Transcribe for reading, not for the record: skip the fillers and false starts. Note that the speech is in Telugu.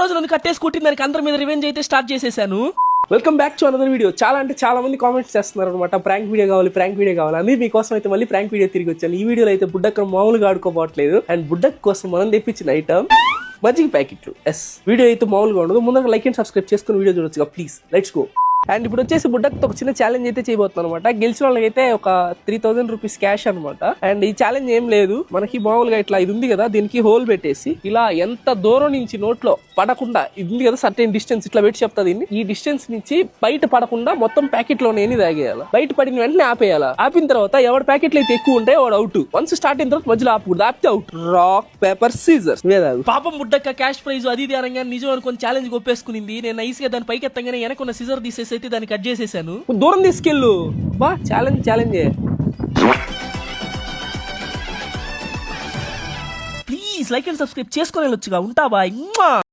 రోజు నన్ను కట్టేసి కుట్టిన దానికి అందరి మీద రివెంజ్ అయితే స్టార్ట్ చేసేసాను. Welcome back to another video. చాలా మంది కామెంట్స్ చేస్తున్నారు అనమాట, ప్రాంక్ వీడియో కావాలి అని. మీకోసం అయితే మళ్ళీ ప్రాంక్ వీడియో తిరిగి వచ్చాను. ఈ వీడియోలో అయితే బుడ్డక్క మామూలుగా ఆడుకోబోట్లేదు, అండ్ బుడ్డక్ కోసం మనం తెప్పించిన ఐటమ్ మజ్జిగ ప్యాకెట్లు. వీడియో అయితే మామూలుగా ఉండదు. ముందుగా లైక్ అండ్ సబ్స్క్రైబ్ చేసుకుని వీడియో చూడొచ్చుగా, ప్లీజ్ లెట్స్ గో. అండ్ ఇప్పుడు వచ్చేసి బుడ్డక్తో ఒక చిన్న ఛాలెంజ్ అయితే చేయబోతున్నాం అనమాట. గెలిచిన వాళ్ళకైతే ఒక 3000 రూపీస్ క్యాష్ అనమాట. అండ్ ఈ ఛాలెంజ్ ఏం లేదు, మనకి మామూలుగా ఇట్లా ఇది ఉంది కదా, దీనికి హోల్ పెట్టేసి ఇలా ఎంత దూరం నుంచి నోట్లో పడకుండా, ఇది ఉంది కదా సర్టెన్ డిస్టెన్స్, ఇట్లా పెట్టి చెప్తా దీన్ని, ఈ డిస్టెన్స్ నుంచి బయట పడకుండా మొత్తం ప్యాకెట్ లోనే తాగేయాలి. బయట పడిన వెంటనే ఆపేయాలి. ఆపిన తర్వాత ఎవరి ప్యాకెట్లు అయితే ఎక్కువ ఉంటాయో వాడు అవుట్. వన్స్ స్టార్ట్ అయిన తర్వాత మధ్యలో ఆపకూడదు, ఆపితే అవుట్. Rock paper scissors. పాపం బుడ్డక్క క్యాష్ ప్రైజ్ అది అనగా నిజం అనుకుని ఛాలెంజ్ ఒప్పేసుకునింది. నేను నైస్ గా దాని పైకి ఎత్తగానే వెనకున్న సీజర్ తీసేసి అయితే దాన్ని కట్ చేసేసాను. దూరం తీసుకెళ్ళు బా. Challenge please like and subscribe చేసుకొని వెళ్ళొచ్చుగా. ఉంటా బాయ్.